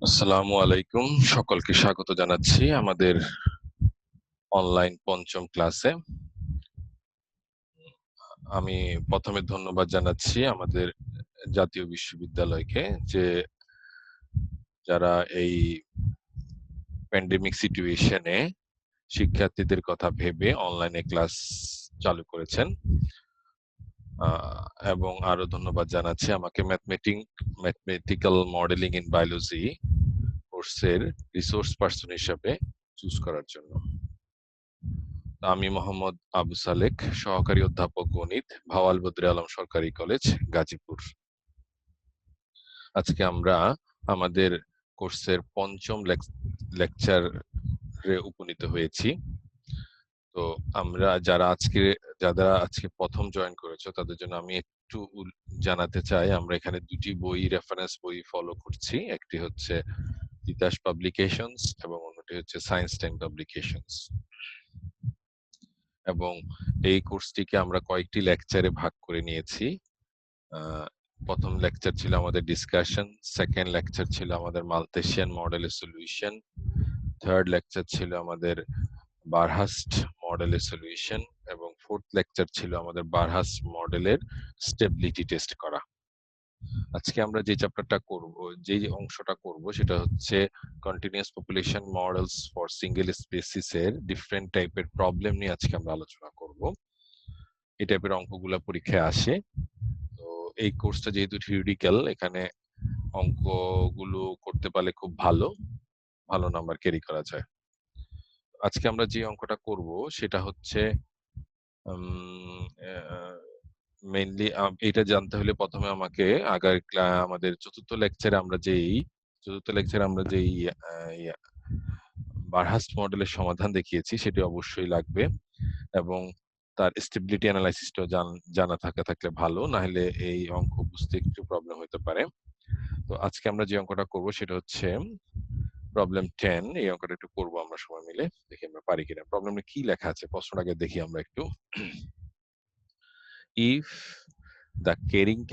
আসসালামু আলাইকুম, সকলকে স্বাগত জানাচ্ছি আমাদের অনলাইন পঞ্চম ক্লাসে। আমি প্রথমে ধন্যবাদ জানাচ্ছি আমাদের জাতীয় বিশ্ববিদ্যালয়কে, যে যারা এই প্যান্ডেমিক সিচুয়েশনে শিক্ষার্থীদের কথা ভেবে অনলাইনে ক্লাস চালু করেছেন। এবং আরো ধন্যবাদ জানাচ্ছি আমাকে ম্যাথমেটিক্যাল মডেলিং ইন বায়োলজি কোর্সের রিসোর্স পার্সন হিসেবে চুজ করার জন্য। আমি মোহাম্মদ আবু সালেক, সহকারী অধ্যাপক গণিত, ভাওয়াল বদরে আলম সরকারি কলেজ, গাজীপুর। আজকে আমরা আমাদের কোর্সের পঞ্চম লেকচারে উপনীত হয়েছি। তো আমরা যারা আজকে প্রথম জয়েন করেছো তাদের জন্য আমি একটু জানাতে চাই, আমরা এখানে দুটি রেফারেন্স বই ফলো করছি। একটি হচ্ছে তিতাস পাবলিকেশনস এবং অন্যটি হচ্ছে সায়েন্স টাইম পাবলিকেশনস। এবং এই কোর্সটিকে আমরা কয়েকটি লেকচারে ভাগ করে নিয়েছি। প্রথম লেকচার ছিল আমাদের ডিসকাশন, সেকেন্ড লেকচার ছিল আমাদের মালথেসিয়ান মডেলের সলিউশন, থার্ড লেকচার ছিল আমাদের বারহাস্ট মডেলের সলিউশন এবং ফোর্থ লেকচার ছিল আমাদের বারহাস্ট মডেলের স্টেবিলিটি টেস্ট করা। আজকে আমরা যে চ্যাপ্টারটা করব, যে অংশটা করব, সেটা হচ্ছে continuous population models for single species এর ডিফারেন্ট টাইপের প্রবলেম নিয়ে আজকে আমরা আলোচনা করব। এই টাইপের অঙ্কগুলো পরীক্ষায় আসে। তো এই কোর্সটা যেহেতু থিওরিটিক্যাল, এখানে অঙ্কগুলো করতে পারলে খুব ভালো নাম্বার ক্যারি করা যায়। আজকে আমরা যে অঙ্কটা করব সেটা হচ্ছে মেইনলি এটা জানতে হলে প্রথমে আমাকে আমাদের চতুর্থ লেকচারে আমরা যেই বারহাস্ট মডেলের সমাধান দেখিয়েছি সেটি অবশ্যই লাগবে, এবং তার স্টেবিলিটি অ্যানালাইসিসটাও জানা থাকলে ভালো, না হলে এই অঙ্ক বুঝতে একটু প্রবলেম হতে পারে। তো আজকে আমরা যে অঙ্কটা করব সেটা হচ্ছে প্রবলেম 10। এই অঙ্কটা একটু করবো আমরা সবাই মিলে, দেখি আমরা পারি কিনা। প্রবলেমে কি লেখা আছে প্রশ্নটা আগে দেখি আমরা একটু। if the carrying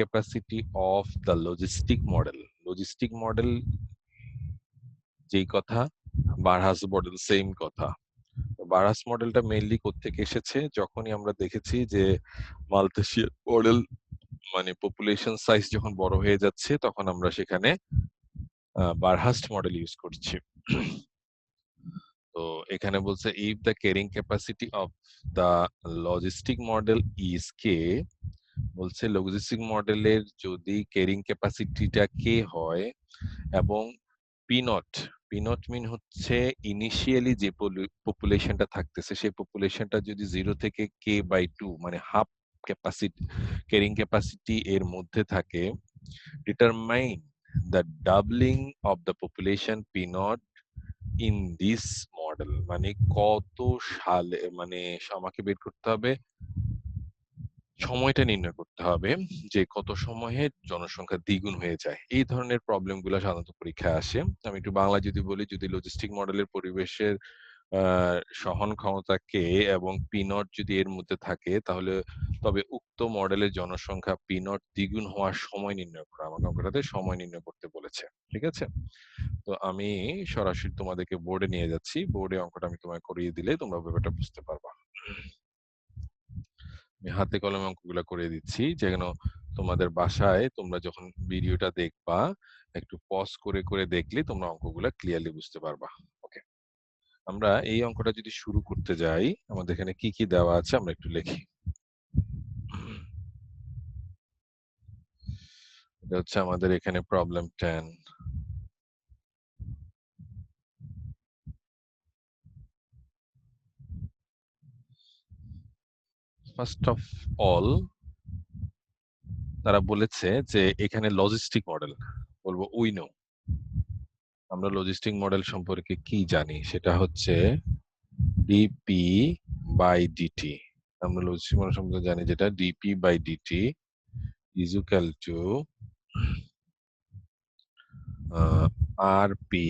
capacity of the logistic model যেই কথা, বারহাস মডেল সেম কথা। বারহাস মডেলটা মেইনলি কোত্থেকে এসেছে, যখনই আমরা দেখেছি যে মালথেসিয়ান মডেল মানে পপুলেশন সাইজ যখন বড় হয়ে যাচ্ছে, তখন আমরা সেখানে বারহাস্ট মডেল ইউজ করছি। তো এখানে বলছে if the carrying capacity of the logistic model is K, বলছে লজিস্টিক মডেলের যদি ক্যারিং ক্যাপাসিটিটা কে হয় এবং পিনট মিন হচ্ছে ইনিশিয়ালি যে পপুলেশনটা থাকতেছে সেই পপুলেশনটা যদি 0 থেকে k/2 মানে হাফ ক্যাপাসিটি ক্যারিং ক্যাপাসিটি এর মধ্যে থাকে, determine the doubling of the population পিনট in this model. মানে কত সালে, মানে আমাকে বের করতে হবে, সময়টা নির্ণয় করতে হবে যে কত সময়ে জনসংখ্যা দ্বিগুণ হয়ে যায়। এই ধরনের প্রবলেম গুলো সাধারণত পরীক্ষায় আসে। আমি একটু বাংলা যদি বলি, যদি লজিস্টিক মডেলের পরিবেশের সহন ক্ষমতা কে এবং পিনট যদি এর মধ্যে থাকে, তাহলে তবে উক্ত মডেলের জনসংখ্যা পিনট দ্বিগুণ হওয়ার সময় নির্ণয় করা। আমাকে অঙ্কটাতে সময় নির্ণয় করতে বলেছে, ঠিক আছে? তো আমি সরাসরি তোমাদেরকে বোর্ডে নিয়ে যাচ্ছি। বোর্ডে অঙ্কটা আমি তোমায় করিয়ে দিলে তোমরা ব্যাপারটা বুঝতে পারবা। আমি হাতে কলমে অঙ্কগুলো করে দিচ্ছি, যেন তোমাদের বাসায় তোমরা যখন ভিডিওটা দেখবা একটু পজ করে করে দেখলে তোমরা অঙ্কগুলো ক্লিয়ারলি বুঝতে পারবা। ওকে, আমরা এই অঙ্কটা যদি শুরু করতে যাই, আমাদের এখানে কি কি দেওয়া আছে আমরা একটু লিখি। এটা হচ্ছে আমাদের এখানে প্রবলেম 10। ফার্স্ট অফ অল তারা বলেছে যে এখানে লজিস্টিক মডেল, বলবো উই নো। আমরা লজিস্টিক মডেল সম্পর্কে কি জানি, সেটা হচ্ছে ডিপি বাই ডিটি। আমরা লজিস্টিক মডেল সম্পর্কে জানি যেটা DP by DT is equal to RP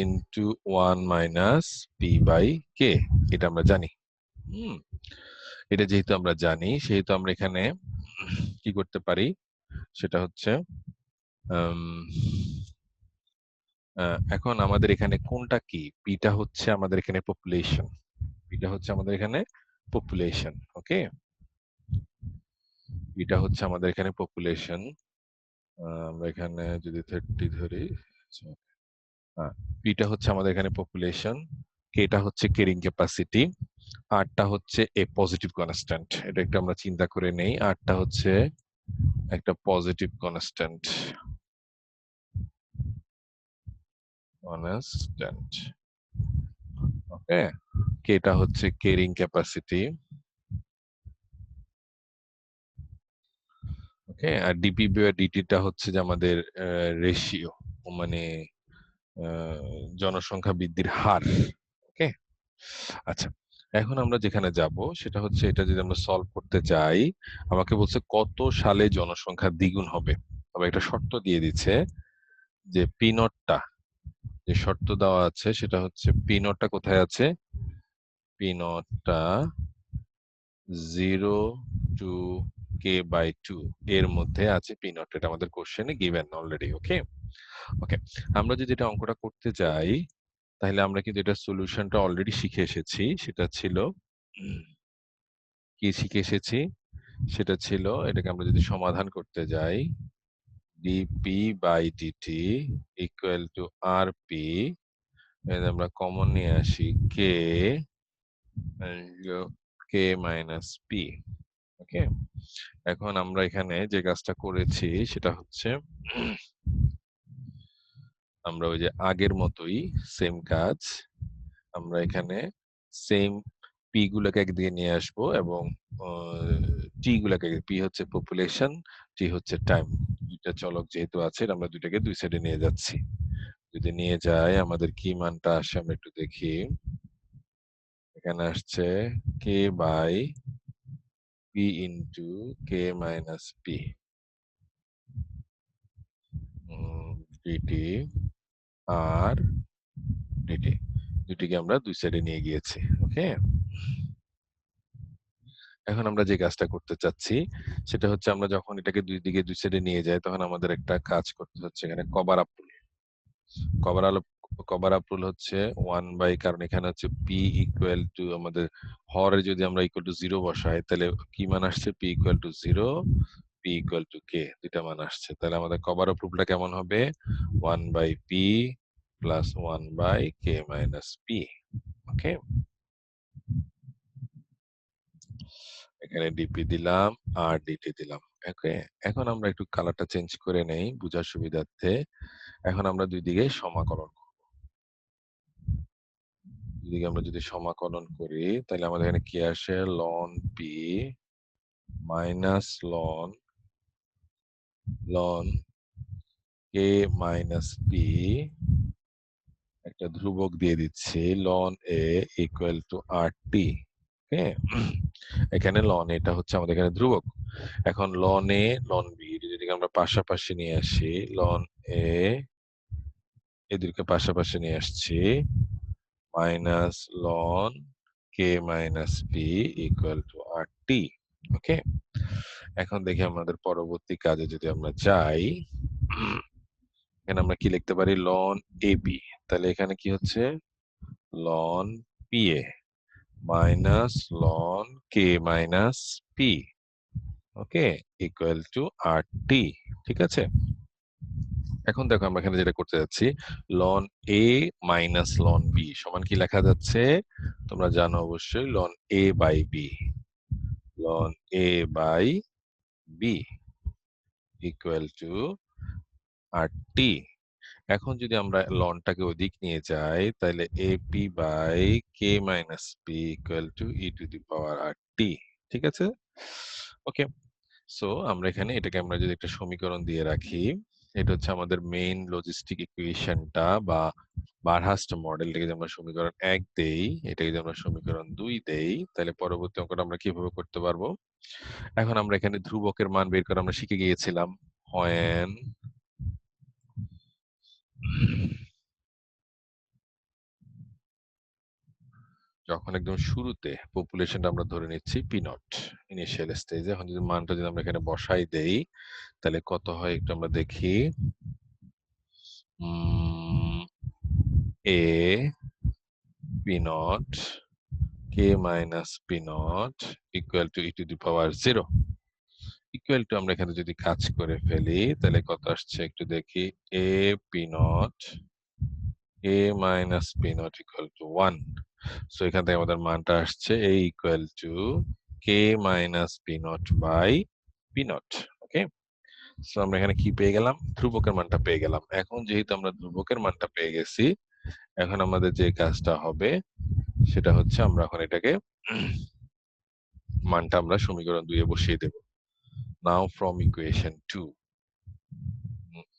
into 1 minus P by K. এটা আমরা জানি। এটা যেহেতু আমরা জানি, সেহেতু আমরা এখানে কি করতে পারি, সেটা হচ্ছে আম, এখন আমাদের এখানে কোনটা কি? পিটা হচ্ছে আমাদের এখানে পপুলেশন। পিটা হচ্ছে আমাদের এখানে পপুলেশন। ওকে, পিটা হচ্ছে আমাদের এখানে পপুলেশন। আমরা এখানে যদি 30 ধরি, হ্যাঁ, পিটা হচ্ছে আমাদের এখানে পপুলেশন, কেটা হচ্ছে ক্যারিং ক্যাপাসিটি, আরটা হচ্ছে এ পজিটিভ কনস্ট্যান্ট। এটা একটু আমরা চিন্তা করে নেই। আরটা হচ্ছে একটা পজিটিভ কনস্ট্যান্ট, কনস্ট্যান্ট। ওকে, কেটা হচ্ছে ক্যারিং ক্যাপাসিটি। ওকে, আর ডিপি বা ডিটিটা হচ্ছে যে আমাদের রেশিও, মানে জনসংখ্যা বৃদ্ধির হার। ওকে, আচ্ছা, এখন আমরা যেখানে যাব সেটা হচ্ছে, এটা যদি আমরা সলভ করতে যাই, আমাকে বলছে কত সালে জনসংখ্যা দ্বিগুণ হবে। তবে একটা শর্ত দিয়ে দিচ্ছে যে পি নটটা, যে শর্ত দেওয়া আছে সেটা হচ্ছে পি নটটা কোথায় আছে? পি নটটা 0 to k/2 এর মধ্যে আছে পি নট। এটা আমাদের কোশ্চেনে গিভেন অলরেডি। ওকে, ওকে, আমরা যদি এটা অঙ্কটা করতে যাই তাহলে আমরা কিন্তু এটা সলিউশনটা অলরেডি শিখে এসেছি। সেটা ছিল, কি শিখে এসেছি? সেটা ছিল, এটাকে আমরা যদি সমাধান করতে যাই, dp/dt ইকুয়াল টু rp, আমরা কমন নিয়ে আসি কে, কে মাইনাস পি। ওকে, এখন আমরা এখানে যে কাজটা করেছি সেটা হচ্ছে, আমরা ওই যে আগের মতোই সেম কাজ, আমরা এখানে সেম পি গুলোকে একদিকে নিয়ে আসবো এবং টি গুলাকে, পি হচ্ছে পপুলেশন, টি হচ্ছে টাইম, দুইটা চলক যেহেতু আছে আমরা দুইটাকে দুই সাইডে নিয়ে যাচ্ছি। যদি নিয়ে যাই আমাদের কি মানটা আসে আমরা একটু দেখি। এখানে আসছে K by P into K minus P DT আর ডিটি, দুটিকে আমরা দুই সাইডে নিয়ে গিয়েছি। ওকে, এখন আমরা যে কাজটা করতে চাচ্ছি সেটা হচ্ছে, আমরা যখন এটাকে দুই দিকে দুই সাইডে নিয়ে যাই তখন আমাদের একটা কাজ করতে হচ্ছে, এখানে cover up rule. Cover up cover up rule হচ্ছে 1/, কারণ এখানে হচ্ছে পি ইকুয়াল টু, আমাদের হরে যদি আমরা ইকুয়াল টু 0 বসাই তাহলে কি মান আসছে? P equal to 0, P equal to K, দুইটা মান আসছে। তাহলে আমাদের কভার আপ রুলটা কেমন হবে? 1/p plus 1/k minus P. ওকে, এখানে ডিপি দিলাম আর ডিটি দিলাম। ওকে, এখন আমরা একটু কালারটা চেঞ্জ করে নেই বুঝার সুবিধার্থে। এখন আমরা দুই দিকে সমাকলন করব। দুদিকে আমরা যদি সমাকলন করি তাহলে আমাদের এখানে কি আসে? Loan P minus ln K minus P, একটা ধ্রুবক দিয়ে দিচ্ছি loan A equal to R T. ওকে, এখানে লন এটা হচ্ছে আমাদের এখানে ধ্রুবক। এখন লন এ লন বি যদি আমরা পাশাপাশি নিয়ে আসি, লন এ এদেরকে পাশাপাশি নিয়ে আসছি, minus ln K minus P equal to R T. Okay, এখন দেখি আমাদের পরবর্তী কাজে যদি আমরা যাই, এখানে আমরা কি লিখতে পারি? Ln A B. তাহলে এখানে কি হচ্ছে? Ln P A minus ln K minus P, okay, equal to R T. ঠিক আছে, এখন দেখো আমরা এখানে যেটা করতে যাচ্ছি, ln A minus ln B সমান কি লেখা যাচ্ছে? তোমরা জানো অবশ্যই, ln A by B, ln A by B equal to R T. এখন যদি আমরা লনটাকে ওদিক নিয়ে যাই তাহলে A P by K minus P equal to E to the power R T. ঠিক আছে, ওকে, সো আমরা এখানে এটাকে আমরা যদি একটা সমীকরণ দিয়ে রাখি, এটা হচ্ছে আমাদের মেইন লজিস্টিক ইকুয়েশনটা বা বারহাস্ট মডেলটাকে যদি আমরা সমীকরণ 1 দেই, এটাকে যদি আমরা সমীকরণ 2 দেই, তাহলে পরবর্তী অঙ্কটা আমরা কিভাবে করতে পারবো? এখন আমরা এখানে ধ্রুবকের মান বের করা আমরা শিখে গিয়েছিলাম। when যখন একদম শুরুতে পপুলেশনটা আমরা ধরে নিচ্ছি পি নট ইনিশিয়াল স্টেজে। এখন যদি মানটা যদি আমরা এখানে বসাই দেই তাহলে কত হয় একটু আমরা দেখি। A P not K minus P naught equal to E to the power 0 equal to আমরা এখানে যদি কাজ করে ফেলি তাহলে কত আসছে একটু দেখি। A P naught A minus P naught equal to 1। So এখান থেকে আমাদের মানটা আসছে A equal to K minus P naught by P naught. Okay, so আমরা এখানে কি পেয়ে গেলাম? ধ্রুবকের মানটা পেয়ে গেলাম। এখন যেহেতু আমরা ধ্রুবকের মানটা পেয়ে গেছি, এখন আমাদের যে কাজটা হবে সেটা হচ্ছে আমরা এখন এটাকে মানটা আমরা সমীকরণ 2 এ বসিয়ে দেব। নাও ফ্রম ইকুয়েশন 2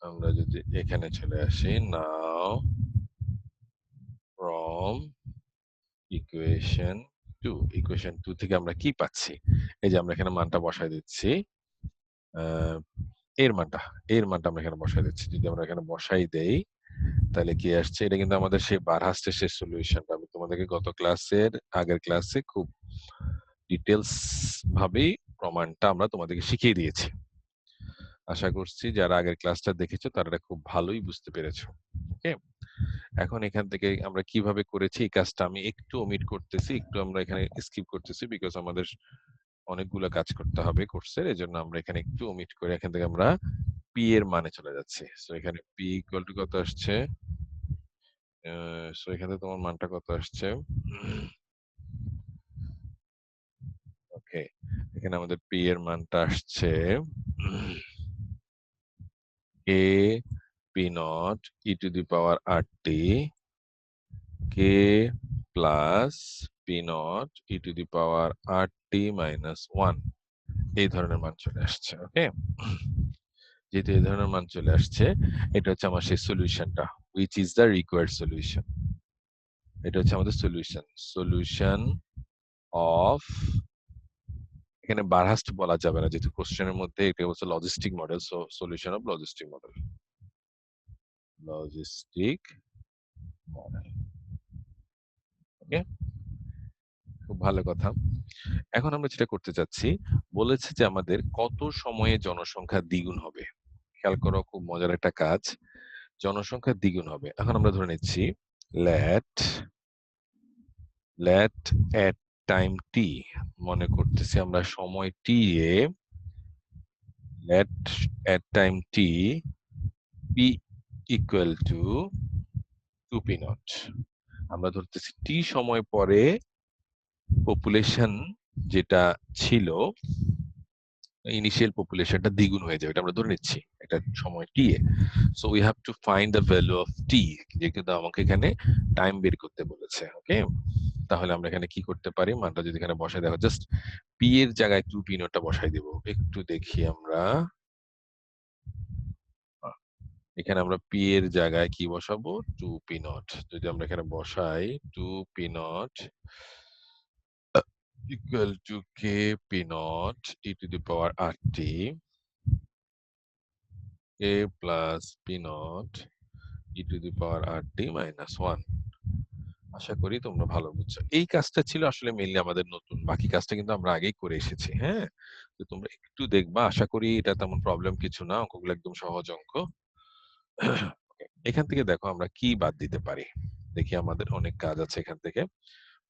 আমরা যদি এখানে চলে আসি, নাও ফ্রম ইকুয়েশন 2, ইকুয়েশন 2 থেকে আমরা কি পাচ্ছি? এই যে আমরা এখানে মানটা বসায় দিচ্ছি। এর মানটা আমরা এখানে বসায় দিচ্ছি। যদি আমরা এখানে বসাই দেই তাহলে কি আসছে? এটা কিন্তু আমাদের সেই বারহাস্টের শেষ সলিউশনটা। আমি তোমাদেরকে গত আগের ক্লাসে খুব ডিটেলস ভাবেই প্রমাণটা আমরা তোমাদেরকে শিখিয়ে দিয়েছি। আশা করছি যারা আগের ক্লাসটা দেখেছো তারা এটা খুব ভালোই বুঝতে পেরেছো। ওকে, এখন এখান থেকে আমরা কিভাবে করেছি এই কাজটা আমি একটু ওমিট করতেছি, একটু আমরা এখানে স্কিপ করতেছি, বিকজ আমাদের অনেকগুলো কাজ করতে হবে কোর্সের। এজন্য আমরা এখানে একটু ওমিট করে এখান থেকে আমরা পি এর মানে চলে যাচ্ছি। সো এখানে পি ইকুয়াল টু কত আসছে? সো এখানে তোমার মানটা কত আসছে? ওকে, এখানে আমাদের পি এর মানটা আসছে K P not E to the power R T K plus P not E to the power R T minus 1, এই ধরনের মান চলে আসছে। ওকে, যেহেতু এই ধরনের মান চলে আসছে, এটা হচ্ছে আমার সেই সলিউশনটা, which is the required solution. এটা হচ্ছে আমাদের সলিউশন অফ, এখানে বারহাস্ট বলা যাবে না যেহেতু কোশ্চেনের মধ্যে এটা হচ্ছে logistic model. So solution of logistic model, okay, খুব ভালো কথা। এখন আমরা যেটা করতে চাচ্ছি, বলেছে যে আমাদের কত সময়ে জনসংখ্যা দ্বিগুণ হবে। খেয়াল করো, খুব মজার একটা কাজ। জনসংখ্যা দ্বিগুণ হবে। এখন আমরা ধরে নিচ্ছি লেট এট টাইম টি, মনে করতেছি আমরা সময় T A let at time T P equal to 2 P naught. আমরা ধরতেছি টি সময় পরে পপুলেশন যেটা ছিল, ইনিশিয়াল পপুলেশনটা দ্বিগুণ হয়ে যাবে, এটা আমরা ধরে নিচ্ছি এটা সময় T A. So we have to find the value of T, যে কিন্তু আমাকে এখানে টাইম বের করতে বলেছে। ওকে, তাহলে আমরা এখানে কি করতে পারি? মানটা যদি এখানে বসাই দেখো, জাস্ট পি এর জায়গায় 2 পি নটটা বসাই দেব। একটু দেখি আমরা এখানে আমরা পি এর জায়গায় কি বসাবো? 2 পি নট। যদি আমরা এখানে বসাই 2 P not equal to k p naught e to the power rt k plus p naught e to the power rt minus 1। আশা করি তোমরা ভালো বুঝছো। এই কাজটা ছিল আসলে মেইনলি আমাদের নতুন, বাকি কাজটা কিন্তু আমরা আগেই করে এসেছি। হ্যাঁ, তো তোমরা একটু দেখবা, আশা করি এটা তেমন প্রবলেম কিছু না, অঙ্কগুলো একদম সহজ অঙ্ক। এখান থেকে দেখো আমরা কি বাদ দিতে পারি। দেখি, আমাদের অনেক কাজ আছে এখান থেকে।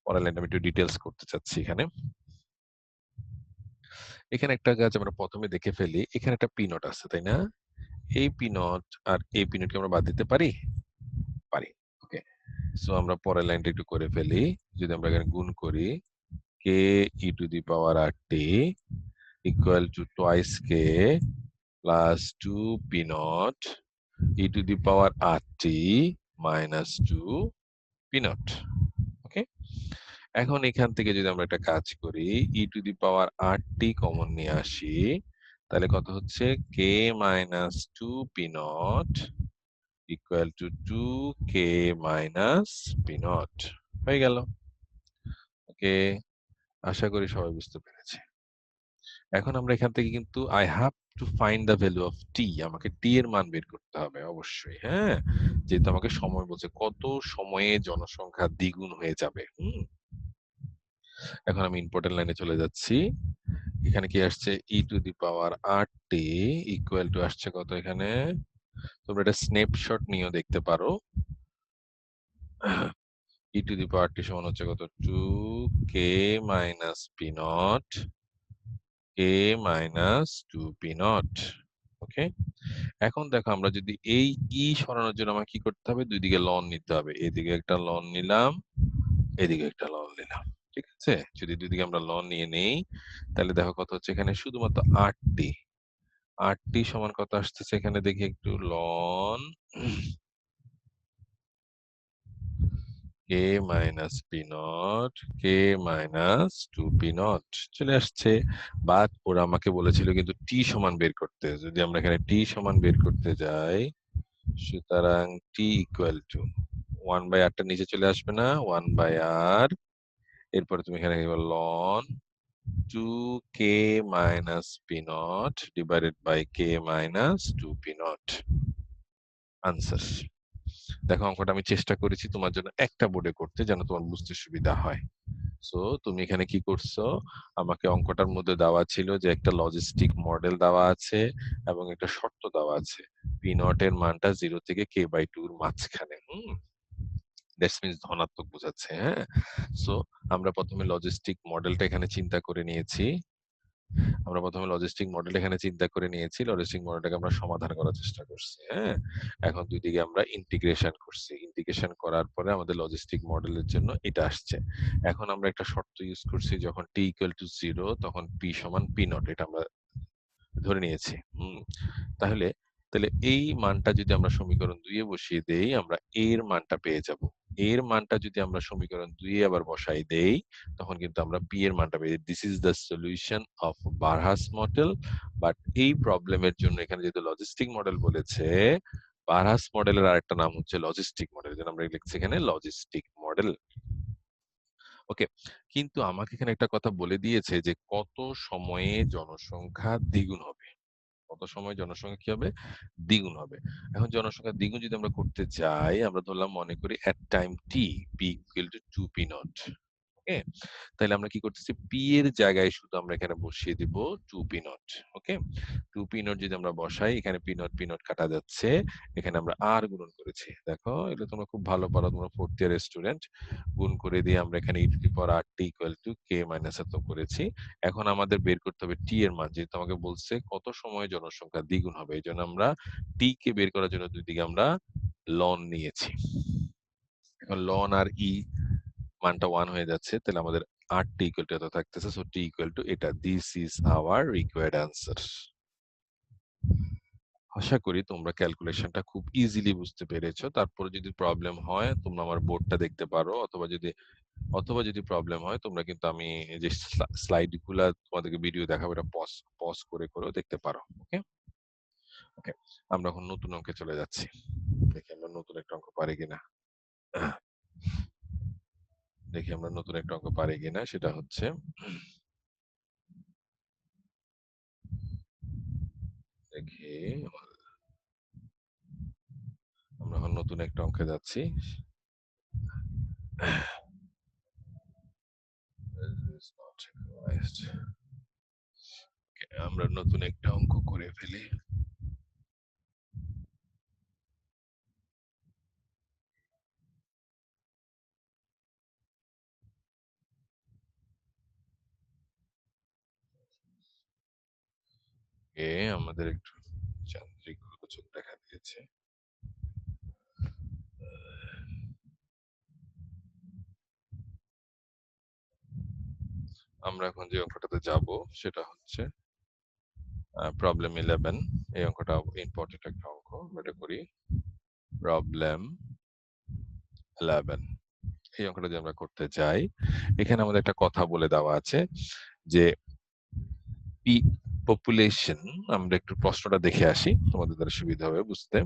পরের লাইন আমি একটু ডিটেলস করতে চাচ্ছি। এখানে একটা কাজ আমরা প্রথমে দেখে ফেলি, এখানে একটা পি নট আছে তাই না? এই পি নট আর এই পি নটকে আমরা বাদ দিতে পারি? পারি। ওকে, সো আমরা পরের লাইনটা একটু করে ফেলি। যদি আমরা এখানে গুণ করি K E to the power R T equal to twice K plus 2 P not E to the power R T minus 2 P naught. Okay, এখন এখান থেকে যদি আমরা একটা কাজ করি, ই to the power R T common নিয়ে আসি, তাহলে কত হচ্ছে? K minus 2 P naught equal to 2k minus P naught হয়ে গেল। ওকে, আশা করি সবাই বুঝতে পেরেছে। এখন আমরা এখান থেকে কিন্তু I have to find the value of T, আমাকে টি এর মান বের করতে হবে অবশ্যই। হ্যাঁ, যেহেতু আমাকে সময় বলছে, কত সময়ে জনসংখ্যা দ্বিগুণ হয়ে যাবে। এখন আমি ইম্পোর্টেন্ট লাইনে চলে যাচ্ছি। এখানে কি আসছে e⁻৮t ইকুয়াল টু আসছে কত এখানে? তোমরা এটা স্ন্যাপশট নিয়েও দেখতে পারো। e⁻৮t সমান হচ্ছে কত? 2k - p0 k - 2p0। ওকে? এখন দেখো আমরা যদি এই সরানোর জন্য আমাকে কি করতে হবে? ২ দিকে লন নিতে হবে। এদিকে একটা লন নিলাম, এদিকে একটা লন নিলাম। ঠিক আছে? যদি ২ দিকে আমরা লন নিয়ে নেই, তাহলে দেখো কত হচ্ছে এখানে শুধুমাত্র ৮t। ৮t সমান কত আসতেছে এখানে দেখি একটু loan k - p0 k - 2p0 চলে আসছে। বাট ওরা আমাকে বলেছিল কিন্তু t সমান বের করতে। যদি আমরা এখানে t সমান বের করতে যাই, সুতরাং t ইকুয়াল টু 1/r টা নিচে চলে আসবে না? 1/r এরপরে তুমি এখানে লিখবে ln 2k - p0 divided by k - 2p0 answer. দেখো অঙ্কটা আমি চেষ্টা করেছি তোমার জন্য একটা বোর্ডে করতে যেন তোমার বুঝতে সুবিধা হয়। সো তুমি এখানে কি করছো? আমাকে অঙ্কটার মধ্যে দেওয়া ছিল যে একটা লজিস্টিক মডেল দেওয়া আছে এবং একটা শর্ত দেওয়া আছে। p0 এর মানটা 0 থেকে k/2 এর মাঝখানে। দ্যাটস মিনস ধনাত্মক বোঝাচ্ছে, হ্যাঁ? সো আমরা ১ম এ লজিস্টিক মডেলটা এখানে চিন্তা করে নিয়েছি। লজিস্টিক মডেলটা এখানে চিন্তা করে নিয়েছি। লজিস্টিক মডেলটাকে আমরা সমাধান করার চেষ্টা করছি, হ্যাঁ? এখন ২ দিকে আমরা ইন্টিগ্রেশন করছি। ইন্টিগ্রেশন করার পরে আমাদের লজিস্টিক মডেলের জন্য এটা আসছে। এখন আমরা একটা শর্ত ইউজ করছি যখন t = 0 তখন p সমান p0 এটা আমরা ধরে নিয়েছি। তাহলে তাহলে এই মানটা যদি আমরা সমীকরণ ২ এ বসিয়ে দেই, আমরা a এর মানটা পেয়ে যাব। a এর মানটা যদি আমরা সমীকরণ ২ এ আবার বসাই দেই, তখন কিন্তু আমরা p এর মানটা পেয়ে যাই। This is the solution of বারহাস মডেল। বাট এই প্রবলেমের জন্য এখানে যেহেতু লজিস্টিক মডেল বলেছে, বারহাস মডেলের আরেকটা নাম হচ্ছে লজিস্টিক মডেল। এজন্য আমরা লিখছি এখানে লজিস্টিক মডেল। ওকে। কিন্তু আমাকে এখানে একটা কথা বলে দিয়েছে যে কত সময়ে জনসংখ্যা দ্বিগুণ হবে। কত সময় জনসংখ্যা কি হবে? দ্বিগুণ হবে। এখন জনসংখ্যা দ্বিগুণ যদি আমরা করতে যাই, আমরা ধরলাম মনে করি at time t, p = 2p0 ওকে? তাইলে আমরা কি করতেছি? p এর জায়গায় শুধু আমরা এখানে বসিয়ে দিব 2p0 ওকে? 2p0 যদি আমরা বসাই, এখানে p0 কাটা যাচ্ছে। এখানে আমরা r গুণন করেছি। দেখো, এটা তোমরা খুব ভালো পারো, তোমরা 4th ইয়ারের স্টুডেন্ট। গুণ করে দিয়ে আমরা এখানে e⁻৮t = k - এত করেছি। এখন আমাদের বের করতে হবে t এর মান। যেহেতু আমাকে বলছে কত সময়ে জনসংখ্যা দ্বিগুণ হবে। এজন্য আমরা t কে বের করার জন্য ২ দিকে আমরা লন নিয়েছি। এখন লন আর মানটা 1 হয়ে যাচ্ছে। তাহলে আমাদের r t = এত থাকতেছে। সো t = এটা। This is our required answer. আশা করি তোমরা ক্যালকুলেশনটা খুব ইজিলি বুঝতে পেরেছো। তারপরে যদি প্রবলেম হয় তোমরা আমার বোর্ডটা দেখতে পারো, অথবা যদি প্রবলেম হয় তোমরা কিন্তু আমি যে স্লাইড গুলা তোমাদেরকে ভিডিও দেখাবো এটা পজ করেও দেখতে পারো। ওকে? ওকে। আমরা এখন নতুন অঙ্কে চলে যাচ্ছি। দেখি আমরা নতুন একটা অঙ্ক পারি কিনা। দেখি আমরা নতুন একটা অঙ্ক পারি কিনা। সেটা হচ্ছে দেখি আমরা এখন নতুন একটা অঙ্কে যাচ্ছি। আমরা নতুন একটা অঙ্ক করে ফেলি। আমাদের একটু যান্ত্রিক গোলযোগ দেখা দিয়েছে। আমরা এখন যে অঙ্কটাতে যাব সেটা হচ্ছে প্রবলেম 11। এই অঙ্কটা ইম্পর্টেন্ট একটা অঙ্ক। আমরা এটা করি। প্রবলেম 11। এই অঙ্কটা যদি আমরা করতে যাই, এখানে আমাদের একটা কথা বলে দেওয়া আছে যে পপুলেশন, আমরা একটু প্রশ্নটা দেখে আসি, তোমাদের দ্বারা সুবিধা হবে বুঝতে।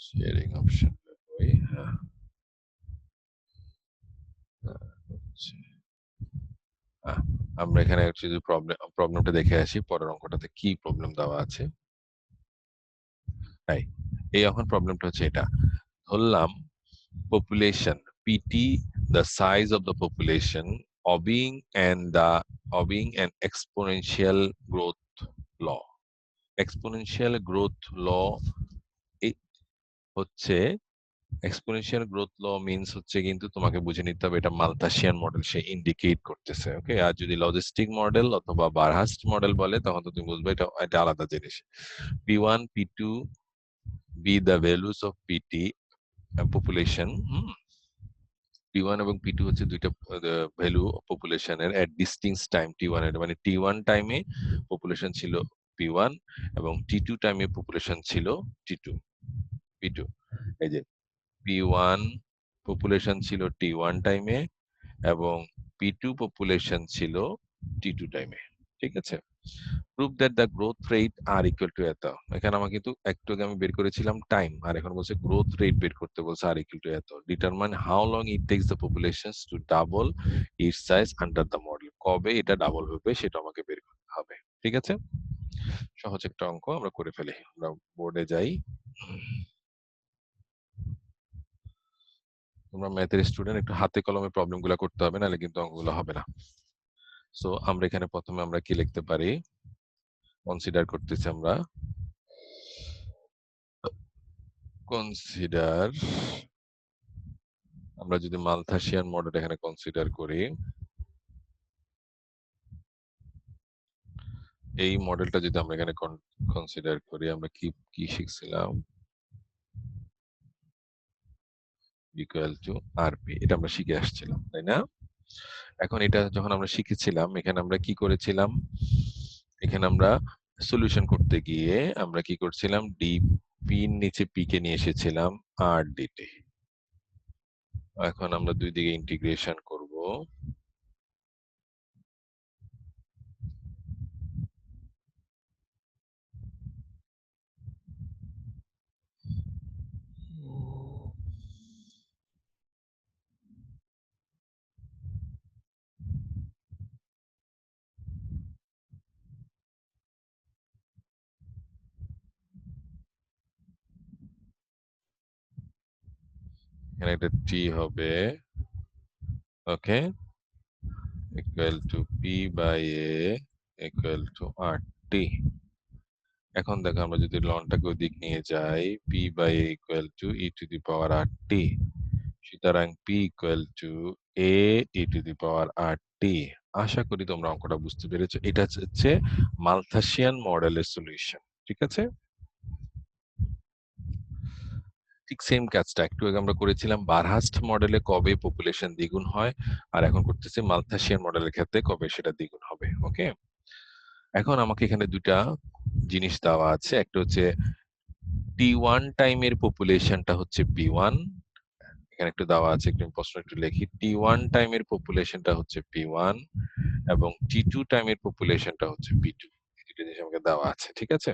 শেয়ারিং অপশন আমরা এখানে যদি প্রবলেমটা দেখে আসি, পরের অঙ্কটাতে কি প্রবলেম দেওয়া আছে। তাই এই এখন প্রবলেমটা হচ্ছে এটা। ধরলাম population PT, the size of the population, obeying an exponential growth law. Exponential growth law হচ্ছে এক্সপোনেনশিয়াল গ্রোথ ল মিন্স হচ্ছে কিন্তু তোমাকে বুঝে নিতে হবে এটা মালথাসিয়ান মডেল সে ইন্ডিকেট করতেছে। ওকে, আর যদি লজিস্টিক মডেল অথবা বারহাস্ট মডেল বলে তখন তো তুমি বুঝবে এটা এটা আলাদা জিনিস। P1 P2 be the values of PT population. P1 এবং P2 হচ্ছে দুইটা ভ্যালু পপুলেশনের এট ডিস্টিংক্ট টাইম T1 এর, মানে T1 টাইমে পপুলেশন ছিল P1 এবং T2 টাইমে পপুলেশন ছিল T2 P2। এই যে P1 পপুলেশন ছিল T1 টাইমে এবং P2 পপুলেশন ছিল T2 টাইমে। ঠিক আছে, prove that the growth rate R equal to এত। এখানে আমাকে কিন্তু একটু আগে আমি বের করেছিলাম টাইম, আর এখন বলছে গ্রোথ রেট বের করতে বলছে আর ইকুয়াল টু এত। Determine how long it takes the populations to double its size under the model. কবে এটা ডাবল হবে সেটা আমাকে বের করতে হবে। ঠিক আছে, সহজ একটা অঙ্ক আমরা করে ফেলি। আমরা বোর্ডে যাই। তোমরা ম্যাথের স্টুডেন্ট, একটু হাতে কলমে প্রবলেম গুলা করতে হবে, নাহলে কিন্তু অঙ্কগুলো হবে না। সো আমরা এখানে প্রথমে আমরা কি লিখতে পারি, কনসিডার করতেছি আমরা, কনসিডার, আমরা যদি মালথাসিয়ান মডেল এখানে কনসিডার করি, এই মডেলটা যদি আমরা এখানে কনসিডার করি, আমরা কি কি শিখছিলাম, ইকুয়াল টু আরপি, এটা আমরা শিখে আসছিলাম তাই না? এখন এটা যখন আমরা শিখেছিলাম, এখানে আমরা কি করেছিলাম, এখানে আমরা সলিউশন করতে গিয়ে আমরা কি করছিলাম, ডিপি নিচে পি কে নিয়ে এসেছিলাম আর ডিতে। এখন আমরা দুই দিকে ইন্টিগ্রেশন করব। এখানে একটা টি হবে, okay, equal to P by A equal to R T. এখন দেখো আমরা যদি লনটাকে ওই দিক নিয়ে যাই, P by A equal to E to the power R T, সুতরাং P equal to A E to the power R T. আশা করি তোমরা অঙ্কটা বুঝতে পেরেছো। এটা হচ্ছে মালথাসিয়ান মডেলের সলিউশন। ঠিক আছে, ঠিক সেম কাজটা একটু আগে আমরা করেছিলাম বারহাস্ট মডেলে কবে পপুলেশন দ্বিগুণ হয়, আর এখন করতেছি মালথাসিয়ান মডেলের ক্ষেত্রে কবে সেটা দ্বিগুণ হবে। ওকে, এখন আমাকে এখানে দুটা জিনিস দেওয়া আছে, একটা হচ্ছে T1 টাইমের পপুলেশনটা হচ্ছে P1, এখানে একটু দেওয়া আছে, একটু প্রশ্ন একটু লিখি। T1 টাইমের পপুলেশনটা হচ্ছে P1 এবং T2 টাইমের পপুলেশনটা হচ্ছে P2। এই দুটো জিনিস আমাকে দেওয়া আছে। ঠিক আছে,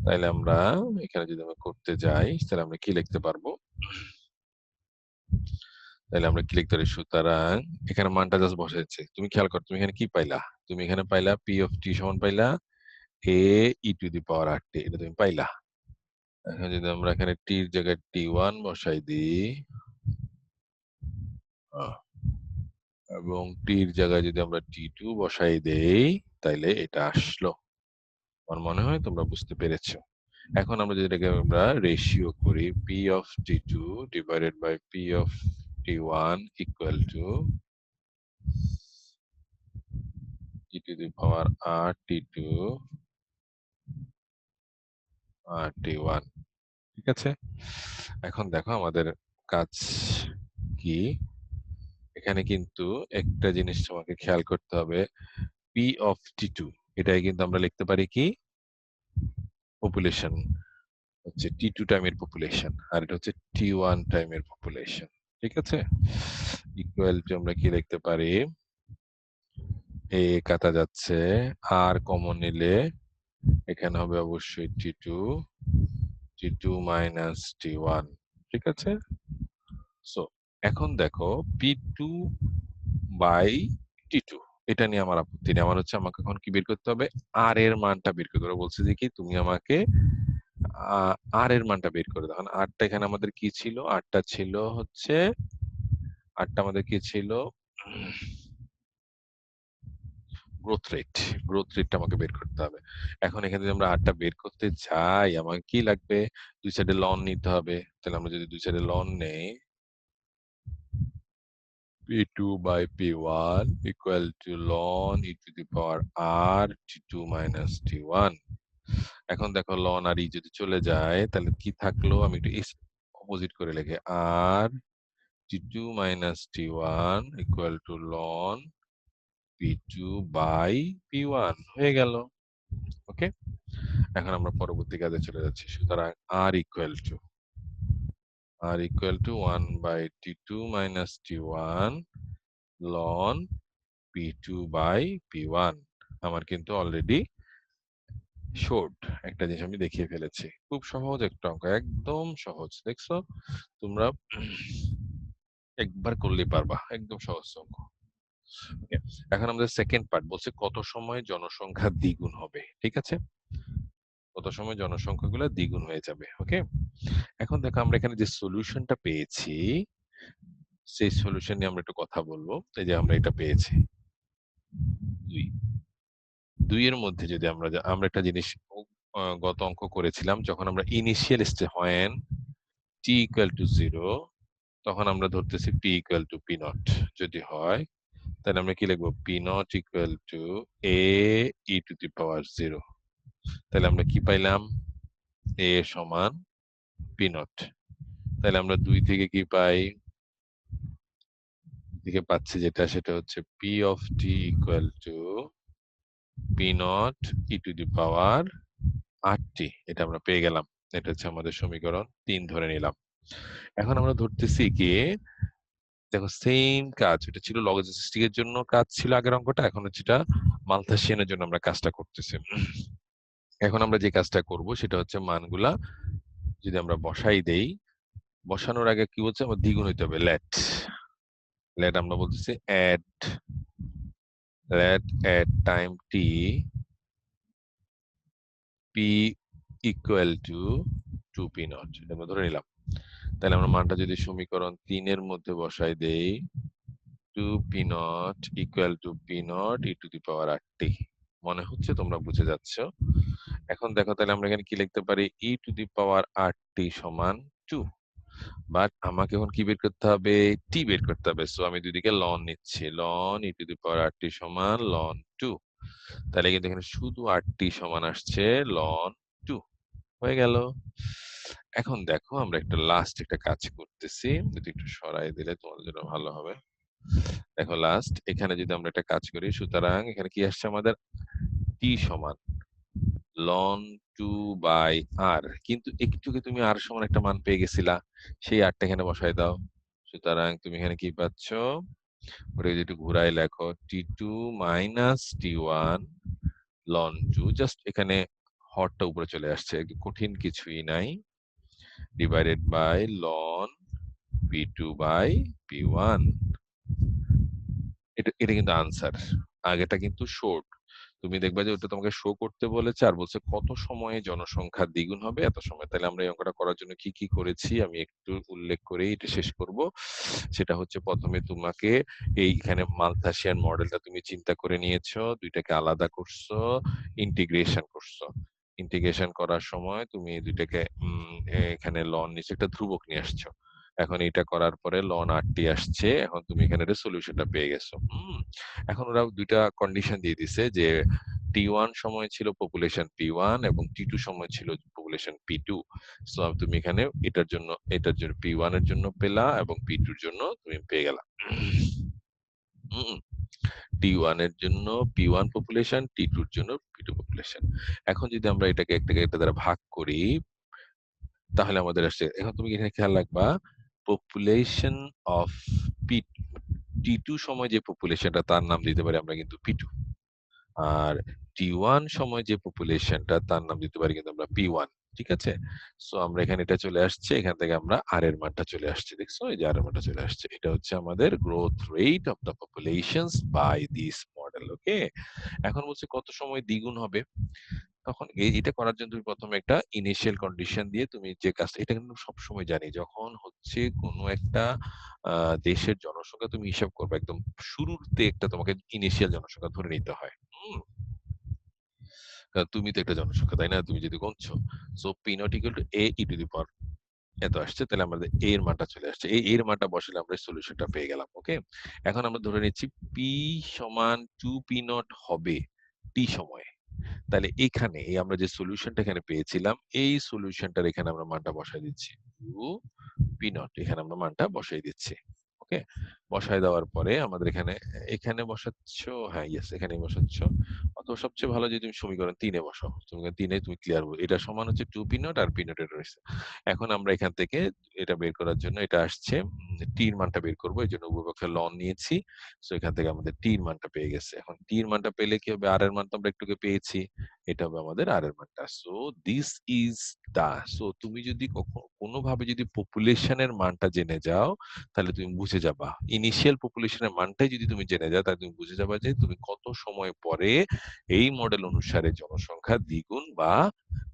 তাহলে আমরা এখানে যদি আমরা করতে যাই তাহলে আমরা কি লিখতে পারবো, তাহলে আমরা কি লিখতে পারি, সুতরাং এখানে মানটা জাস্ট বসাচ্ছি। তুমি খেয়াল করো, তুমি এখানে কি পাইলা, তুমি এখানে পাইলা পি অফ টি সমান পাইলা এ E to the power R টি, এটা তুমি পাইলা। এখন যদি আমরা এখানে টির জায়গায় T1 বসাই দিই এবং টির জায়গায় যদি আমরা T2 বসাই দেই, তাইলে এটা আসলো। আমার মনে হয় তোমরা বুঝতে পেরেছো। এখন আমরা যদি এটাকে আমরা রেশিও করি, P of T2 divided by P of T1 equal to E to the power R T2 আর T1। ঠিক আছে, এখন দেখো আমাদের কাজ কি, এখানে কিন্তু একটা জিনিস তোমাকে খেয়াল করতে হবে, পি অফ T2 এটাই কিন্তু আমরা লিখতে পারি কি, পপুলেশন হচ্ছে T2 টাইমের পপুলেশন, আর এটা হচ্ছে T1 টাইমের পপুলেশন। ঠিক আছে, ইকুয়াল টু আমরা কি লিখতে পারি, এ কাটা যাচ্ছে, আর কমন নিলে এখানে হবে অবশ্যই T2 মাইনাস T1। ঠিক আছে, সো এখন দেখো P2 বাই T2, এটা নিয়ে আমার আপত্তি নেই। আমার হচ্ছে আমাকে এখন কি বের করতে হবে, আর এর মানটা বের করতে হবে। বলছে যে কি তুমি আমাকে আর এর মানটা বের করে দাও। আরটা এখানে আমাদের কি ছিল, আরটা ছিল হচ্ছে আরটা আমাদের কি ছিল? গ্রোথ রেটটা আমাকে বের করতে হবে। এখন এখানে যদি আমরা আরটা বের করতে যাই, আমার কি লাগবে? ২ সাইডে লন নিতে হবে। তাহলে আমরা যদি ২ সাইডে লন নেই, P2 by P1 equal to ln e to the power r T2 minus T1. এখন দেখো লন আর ই যদি চলে যায় তাহলে কি থাকলো? আমি একটু অপোজিট করে লিখি, r T2 minus T1 equal to ln P2 by P1 হয়ে গেল। ওকে, এখন আমরা পরবর্তী কাজে চলে যাচ্ছি। সুতরাং r equal to 1 by T2 minus T1 ln P2 by P1 আমার কিন্তু অলরেডি শর্ট একটা জিনিস আমি দেখিয়ে ফেলেছি। খুব সহজ একটা অঙ্ক, একদম সহজ। দেখছো তোমরা একবার করলেই পারবা, একদম সহজ অঙ্ক। ওকে, এখন আমাদের সেকেন্ড পার্ট বলছে কত সময় জনসংখ্যা দ্বিগুণ হবে। ঠিক আছে, কত সময় জনসংখ্যাগুলো দ্বিগুণ হয়ে যাবে। ওকে, এখন দেখো আমরা এখানে যে সলিউশনটা পেয়েছি সেই সলিউশন নিয়ে আমরা একটু কথা বলবো। এই যে আমরা এটা পেয়েছি 2 2 এর মধ্যে যদি আমরা একটা জিনিস গত অঙ্ক করেছিলাম, যখন আমরা ইনিশিয়াল স্টেজ হয় t equal to 0 তখন আমরা ধরতেছি p equal to p naught যদি হয়, তাহলে আমরা কি লিখবো? p naught equal to a e to the power 0। তাহলে আমরা কি পাইলাম? a সমান p naught। তাহলে আমরা 2 থেকে কি পাই? দিকে পাচ্ছি যেটা, সেটা হচ্ছে p of t equal to p naught e to the power rt। এটা আমরা পেয়ে গেলাম। এটা হচ্ছে আমাদের সমীকরণ 3 ধরে নিলাম। এখন আমরা ধরতেছি কি, দেখো সেম কাজ, এটা ছিল লজিস্টিক এর জন্য কাজ ছিল আগের অঙ্কটা, এখন হচ্ছে এটা মালথাসিয়ানের জন্য আমরা কাজটা করতেছি। এখন আমরা যে কাজটা করব সেটা হচ্ছে মানগুলা যদি আমরা বসাই দেই, বসানোর আগে কি বলছে? আমার দ্বিগুণ হইতে হবে। লেট আমরা বলতেছি at time t p equal to 2p naught এটা আমরা ধরে নিলাম। তাহলে আমরা মানটা যদি সমীকরণ 3 এর মধ্যে বসাই দেই, 2p naught equal to p naught e to the power rt। মনে হচ্ছে তোমরা বুঝে যাচ্ছ। এখন দেখো তাহলে আমরা এখানে কি লিখতে পারি? e to the power rt সমান 2। বাট আমাকে এখন কি বের করতে হবে? টি বের করতে হবে। সো আমি দুই দিকে লন নিচ্ছি, লন e to the power rt সমান লন 2। তাহলে কিন্তু এখানে শুধু rt সমান আসছে লন 2 হয়ে গেল। এখন দেখো আমরা লাস্ট একটা কাজ করতেছি, যদি একটু সরাই দিলে তোমাদের জন্য ভালো হবে। দেখো লাস্ট এখানে যদি আমরা একটা কাজ করি, সুতরাং এখানে কি আসছে আমাদের? টি সমান লন 2 বাই আর, কিন্তু একটুকে তুমি আর সমান একটা মান পেয়ে গেছিলা, সেই আরটা এখানে বসাই দাও। সুতরাং তুমি এখানে কি পাচ্ছ? ওটা যদি একটু ঘুরাই লেখো, t2 minus t1 loan 2, just এখানে হরটা উপরে চলে আসছে, একটু কঠিন কিছুই নাই, divided by loan p2 by p1। এটা কিন্তু আনসার। আগেটা কিন্তু শর্ট। তুমি দেখবা যে ওটা তোমাকে শো করতে বলেছে আর বলছে কত সময়ে জনসংখ্যা দ্বিগুণ হবে এত সময়। তাহলে আমরা এই অঙ্কটা করার জন্য কি কি করেছি আমি একটু উল্লেখ করেই এটা শেষ করব। সেটা হচ্ছে প্রথমে তোমাকে এইখানে মালথাসিয়ান মডেলটা তুমি চিন্তা করে নিয়েছো, দুইটাকে আলাদা করছো, ইন্টিগ্রেশন করছো। ইন্টিগ্রেশন করার সময় তুমি দুইটাকে এখানে লন নিচে একটা ধ্রুবক নিয়ে আসছো। এখন এটা করার পরে লন আরটি আসছে, এখন তুমি এখানে রেজোলিউশনটা পেয়ে গেছো। এখন ওরা দুইটা কন্ডিশন দিয়ে দিছে যে টি1 সময় ছিল পপুলেশন পি1 এবং টি2 সময় ছিল পপুলেশন পি2। সো তুমি এখানে এটার জন্য পি1 এর জন্য পেলা এবং পি2 এর জন্য তুমি পেয়ে গেলা। টি1 এর জন্য পি1 পপুলেশন, টি2 এর জন্য পি2 পপুলেশন। এখন যদি আমরা এটাকে একটা দ্বারা ভাগ করি তাহলে আমাদের আসছে, এখন তুমি এখানে খেয়াল রাখবা পপুলেশন অফ পি টি2 সময় যে পপুলেশনটা তার নাম দিতে পারি আমরা কিন্তু পি2, আর টি1 সময় যে পপুলেশনটা তার নাম দিতে পারি কিন্তু আমরা পি1। ঠিক আছে, সো আমরা এখানে এটা চলে আসছে, এখান থেকে আমরা আর এর মানটা চলে আসছে। দেখছো এই যে আর এর মানটা চলে আসছে, এটা হচ্ছে আমাদের growth rate of the populations by this model. Okay, এখন বলছে কত সময় দ্বিগুণ হবে। তখন এটা করার জন্য তুমি ১ম এ একটা ইনিশিয়াল কন্ডিশন দিয়ে তুমি যে কাজটা এটা কিন্তু সবসময় জানি যখন হচ্ছে কোনো একটা আ দেশের জনসংখ্যা তুমি হিসাব করবা একদম শুরুতে একটা তোমাকে ইনিশিয়াল জনসংখ্যা ধরে নিতে হয়। হুম? তুমি তো একটা জনসংখ্যা, তাই না? তুমি যদি গুনছো। So P naught equal to A e to the power এত আসছে তাহলে আমাদের A এর মানটা চলে আসছে। এর মানটা বসালে আমরা সলিউশনটা পেয়ে গেলাম। ওকে? এখন আমরা ধরে নিচ্ছি P সমান 2 P naught হবে T সময়ে। তাহলে এখানে এই আমরা যে সলিউশনটা এখানে পেয়েছিলাম, এই সলিউশনটার এখানে আমরা মানটা বসায় দিচ্ছি। 2 P naught এখানে আমরা মানটা বসাই দিচ্ছি। ওকে? বসায় দেওয়ার পরে আমাদের এখানে বসাচ্ছ, হ্যাঁ, ইয়েস এখানেই বসাচ্ছ। অথবা সবচেয়ে ভালো যে তুমি সমীকরণ ৩ এ বসাও। সমীকরণ ৩ এ তুমি ক্লিয়ার এটা সমান হচ্ছে 2 P naught আর P naught এটা রয়েছে। এখন আমরা এখান থেকে এটা বের করার জন্য এটা আসছে T এর মানটা বের করব। এজন্য উভয়পক্ষে লন নিয়েছি। সো এখান থেকে আমাদের T এর মানটা পেয়ে গেছে। এখন T এর মানটা পেলে কি হবে? R এর মান তো আমরা একটু আগে পেয়েছি। এটা হবে আমাদের R এর মানটা। So this is the so তুমি যদি কোনোভাবে যদি পপুলেশন এর মানটা জেনে যাও, তাহলে তুমি বুঝে যাবা। ইনিশিয়াল পপুলেশন এর মানটাই যদি তুমি জেনে যাও, তাহলে তুমি বুঝে যাবা যে তুমি কত সময় পরে এই মডেল অনুসারে জনসংখ্যা দ্বিগুণ বা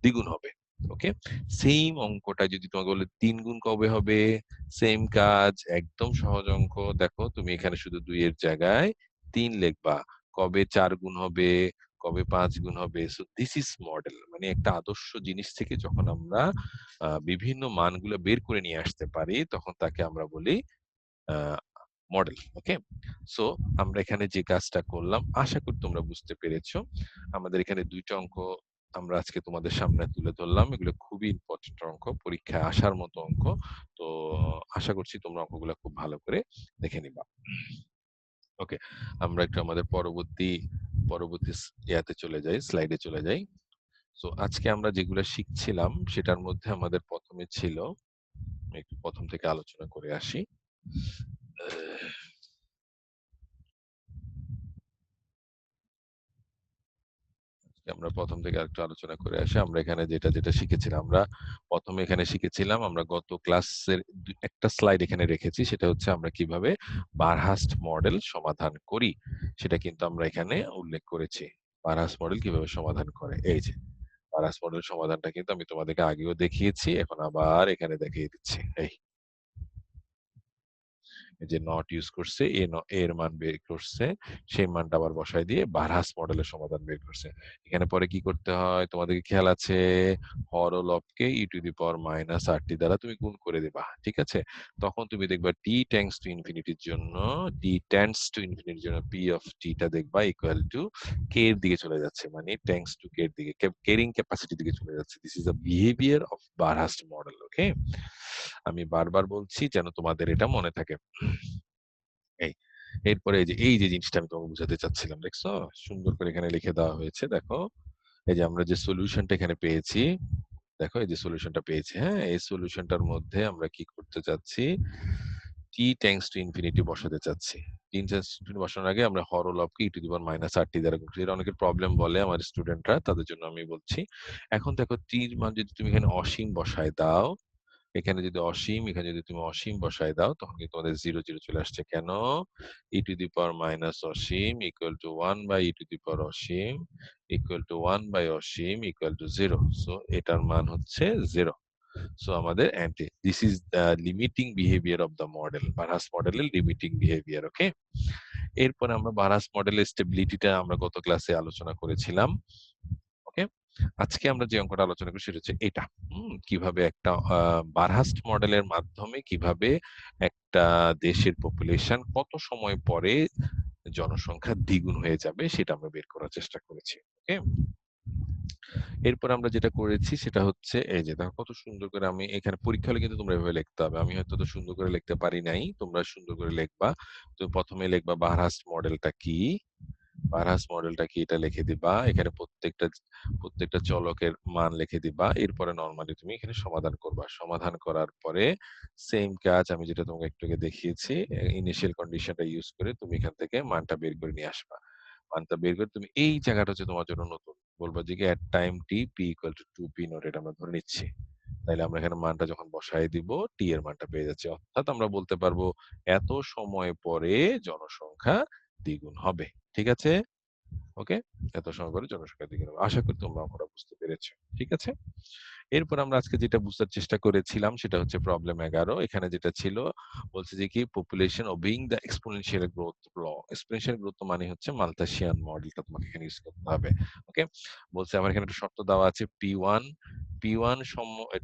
দ্বিগুণ হবে। ওকে? সেইম অঙ্কটা যদি তোমাকে বলে ৩ গুণ কবে হবে? সেইম কাজ, একদম সহজ অঙ্ক। দেখো তুমি এখানে শুধু ২ এর জায়গায় ৩ লিখবা। কবে ৪ গুণ হবে? কবে ৫ গুণ হবে? So this is model. মানে একটা আদর্শ জিনিস থেকে যখন আমরা বিভিন্ন মানগুলো বের করে নিয়ে আসতে পারি, তখন তাকে আমরা বলি আ মডেল। ওকে? সো আমরা এখানে যে কাজটা করলাম, আশা করি তোমরা বুঝতে পেরেছ। আমাদের এখানে ২ টা অঙ্ক আমরা আজকে তোমাদের সামনে তুলে ধরলাম। এগুলো খুবই ইম্পোর্টেন্ট অঙ্ক। পরীক্ষায় আসার মতো অঙ্ক। তো আশা করছি তোমরা অঙ্কগুলা খুব ভালো করে দেখে নিবা। ওকে। আমরা একটু আমাদের পরবর্তী ইয়াতে চলে যাই, স্লাইডে চলে যাই। সো আজকে আমরা যেগুলা শিখছিলাম সেটার মধ্যে আমাদের ১ম এ ছিল, আমি একটু ১ম থেকে আলোচনা করে আসি। আমরা ১ম থেকে আরেকটু আলোচনা করে আসি। আমরা এখানে যেটা শিখেছিলাম, আমরা ১ম এ এখানে শিখেছিলাম আমরা গত ক্লাসের একটা স্লাইড এখানে রেখেছি। সেটা হচ্ছে আমরা কিভাবে বারহাস্ট মডেল সমাধান করি। সেটা কিন্তু আমরা এখানে উল্লেখ করেছি। বারহাস্ট মডেল কিভাবে সমাধান করে। এই যে বারহাস্ট মডেল সমাধানটা কিন্তু আমি তোমাদেরকে আগেও দেখিয়েছি। এখন আবার এখানে দেখিয়ে দিচ্ছি। এই যে নট ইউজ করছে, এর মান বের করছে। সেই মানটা আবার বসায় দিয়ে বারহাস মডেলের সমাধান বের করছে। এখানে পরে কি করতে হয়? তোমাদের কি খেয়াল আছে? হর ও লবকে e⁻⁻RT দ্বারা তুমি গুণ করে দিবা। ঠিক আছে? তখন তুমি দেখবা t টেন্ডস টু ইনফিনিটির জন্য p অফ t টা দেখবা ইকুয়াল টু k এর দিকে চলে যাচ্ছে। মানে টেন্ডস টু k এর দিকে, ক্যারিং ক্যাপাসিটির দিকে চলে যাচ্ছে। This is the behaviour of Verhulst model. Okay? আমি বারবার বলছি যেন তোমাদের এটা মনে থাকে। এই। এরপরে এই যে জিনিসটা আমি তোমাকে বুঝাতে চাচ্ছিলাম, দেখছো? সুন্দর করে এখানে লিখে দেওয়া হয়েছে। দেখো, এই যে আমরা যে সলিউশনটা এখানে পেয়েছি, দেখো এই যে সলিউশনটা পেয়েছি, হ্যাঁ? এই সলিউশনটার মধ্যে আমরা কি করতে চাচ্ছি? t টেন্ডস টু ইনফিনিটি বসাতে চাচ্ছি। t টেন্ডস টু ইনফিনিটি বসানোর আগে আমরা হরলবকে e⁻⁻RT দ্বারা গুণ করি। এটা অনেকের প্রবলেম বলে আমার স্টুডেন্টরা, তাদের জন্য আমি বলছি। এখন দেখো t এর মান যদি তুমি এখানে অসীম বসায় দাও, এখানে যদি তুমি অসীম বসায় দাও, তখন কিন্তু তোমাদের 0, 0 চলে আসছে। কেন? অসীম ইকুয়াল টু 1/e⁻ অসীম ইকুয়াল টু 1/অসীম ইকুয়াল টু 0। সো এটার মান হচ্ছে 0। সো আমাদের this is the limiting behaviour of the model. বারহাস মডেলের লিমিটিং বিহেভিয়ার। ওকে? এরপরে আমরা বারহাস মডেলের স্টেবিলিটিটা আমরা গত ক্লাসে আলোচনা করেছিলাম। ওকে? আজকে আমরা যে অঙ্কটা আলোচনা করি সেটা হচ্ছে এটা। কিভাবে একটা বারহাস্ট মডেলের মাধ্যমে কিভাবে একটা দেশের পপুলেশন কত সময় পরে জনসংখ্যা দ্বিগুণ হয়ে যাবে সেটা আমরা বের করার চেষ্টা করেছি। ওকে? এরপর আমরা যেটা করেছি সেটা হচ্ছে এই যে দেখো কত সুন্দর করে আমি এখানে পরীক্ষা হলে কিন্তু তোমরা এভাবে লিখতে হবে। আমি হয়তো সুন্দর করে লিখতে পারি নাই। তোমরা সুন্দর করে লিখবা। তো ১ম এ লিখবা বারহাস্ট মডেলটা কি? বারহাস মডেলটা কি এটা লিখে দিবা। এখানে প্রত্যেকটা চলকের মান লিখে দিবা। এরপরে নরমালি তুমি এখানে সমাধান করবা। সমাধান করার পরে সেইম কাজ আমি যেটা তোমাকে একটু আগে দেখিয়েছি। ইনিশিয়াল কন্ডিশনটা ইউজ করে তুমি এখান থেকে মানটা বের করে নিয়ে আসবা। মানটা বের করে তুমি এই জায়গাটা হচ্ছে তোমার জন্য নতুন। বলবা যে কি at time t p equal to 2 p naught এটা আমরা ধরে নিচ্ছি। তাইলে আমরা এখানে মানটা যখন বসায় দিব t এর মানটা পেয়ে যাচ্ছি। অর্থাৎ আমরা বলতে পারবো এত সময় পরে জনসংখ্যা দ্বিগুণ হবে। ঠিক আছে? ওকে? এত সময় পরে জনসংখ্যা দ্বিগুণ হবে। আশা করি তোমরা অঙ্কটা বুঝতে পেরেছো। ঠিক আছে? এরপর আমরা আজকে যেটা বুঝার চেষ্টা করেছিলাম সেটা হচ্ছে প্রবলেম ১১। এখানে যেটা ছিল বলছে যে কি population obeying the exponential growth law. Exponential growth মানে হচ্ছে মালথাসিয়ান মডেলটা তোমাকে এখানে ইউজ করতে হবে। ওকে? বলছে আমার এখানে একটা শর্ত দেওয়া আছে P1 P1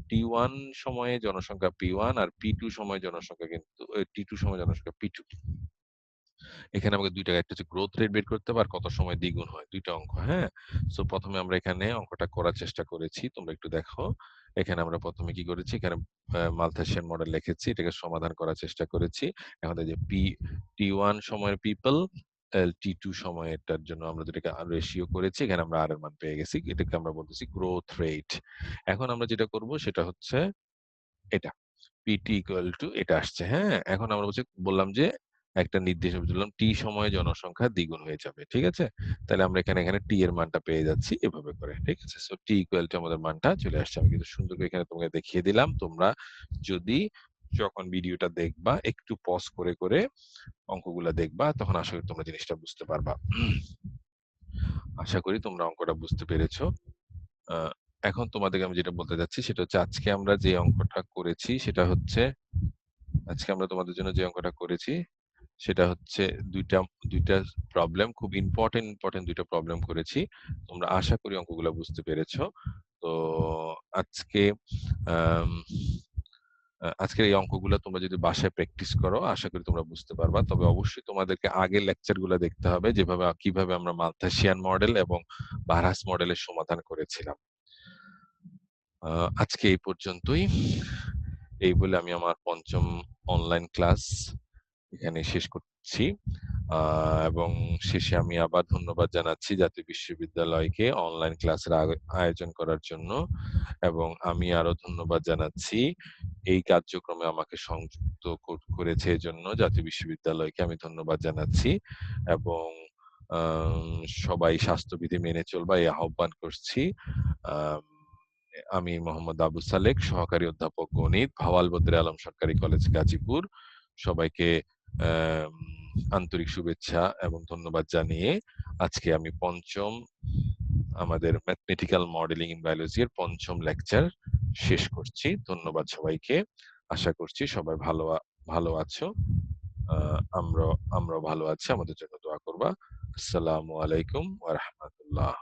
T1 সময়ে জনসংখ্যা P1 আর P2 সময়ে জনসংখ্যা কিন্তু T2 সময়ে জনসংখ্যা P2। এখানে আমাকে ২ টা একটা হচ্ছে গ্রোথ রেট বের করতে হবে আর কত সময় দ্বিগুণ হয়। ২ টা অঙ্ক, হ্যাঁ? সো ১ম এ আমরা এখানে অঙ্কটা করার চেষ্টা করেছি। তোমরা একটু দেখো। এখানে আমরা ১ম এ কি করেছি? এখানে মালথাসিয়ান মডেল লিখেছি। এটাকে সমাধান করার চেষ্টা করেছি। এখন এই যে T1 সময়ের পিপল T2 সময়েরটার জন্য আমরা যেটাকে রেশিও করেছি। এখানে আমরা আর এর মান পেয়ে গেছি। এটাকে আমরা বলতেছি গ্রোথ রেট। এখন আমরা যেটা করব সেটা হচ্ছে এটা। পিটি ইকুয়াল টু এটা আসছে, হ্যাঁ? এখন আমরা বললাম যে একটা নির্দেশ দিলাম টি সময়ে জনসংখ্যা দ্বিগুণ হয়ে যাবে। ঠিক আছে? তাহলে আমরা এখানে টি এর মানটা পেয়ে যাচ্ছি এভাবে করে। ঠিক আছে? সো টি ইকুয়াল টু আমাদের মানটা চলে আসছে। আমি কিন্তু সুন্দর করে এখানে তোমাকে দেখিয়ে দিলাম। তোমরা যদি যখন ভিডিওটা দেখবা একটু পজ করে অঙ্কগুলা দেখবা তখন আশা করি তোমরা জিনিসটা বুঝতে পারবা। আশা করি তোমরা অঙ্কটা বুঝতে পেরেছো। আ এখন তোমাদেরকে আমি যেটা বলতে চাচ্ছি সেটা হচ্ছে আজকে আমরা যে অঙ্কটা করেছি সেটা হচ্ছে আজকে আমরা তোমাদের জন্য যে অঙ্কটা করেছি সেটা হচ্ছে ২ টা প্রবলেম খুব ইম্পোর্টেন্ট ২ টা প্রবলেম করেছি। তোমরা আশা করি অঙ্কগুলা বুঝতে পেরেছো। তো আজকে আম আজকের এই অঙ্কগুলা তোমরা যদি বাসায় প্র্যাকটিস করো আশা করি তোমরা বুঝতে পারবা। তবে অবশ্যই তোমাদেরকে আগের লেকচার গুলা দেখতে হবে কিভাবে আমরা মালথাসিয়ান মডেল এবং বারহাস মডেলের সমাধান করেছিলাম। আ আজকে এই পর্যন্তই। এই বলে আমি আমার ৫ম অনলাইন ক্লাস এখানে শেষ করছি। আ এবং শেষে আমি আবার ধন্যবাদ জানাচ্ছি জাতীয় বিশ্ববিদ্যালয়কে অনলাইন ক্লাসের আয়োজন করার জন্য এবং আমি আরো ধন্যবাদ জানাচ্ছি এই কার্যক্রমে আমাকে সংযুক্ত করেছে এজন্য জাতীয় বিশ্ববিদ্যালয়কে আমি ধন্যবাদ জানাচ্ছি এবং আম সবাই স্বাস্থ্যবিধি মেনে চলবা এই আহ্বান করছি। আম আমি মোহাম্মদ আবু সালেক, সহকারী অধ্যাপক গণিত, ভাওয়াল বদরে আলম সরকারি কলেজ গাজীপুর। সবাইকে অ্যাম আন্তরিক শুভেচ্ছা এবং ধন্যবাদ জানিয়ে আজকে আমি আমাদের ম্যাথমেটিক্যাল মডেলিং ইন বায়োলজি এর ৫ম লেকচার শেষ করছি। ধন্যবাদ সবাইকে। আশা করছি সবাই ভালো আছো। আ আমরাও আমরাও ভালো আছি। আমাদের জন্য দোয়া করবা। আসসালামু আলাইকুম ওয়া রাহমাতুল্লাহ।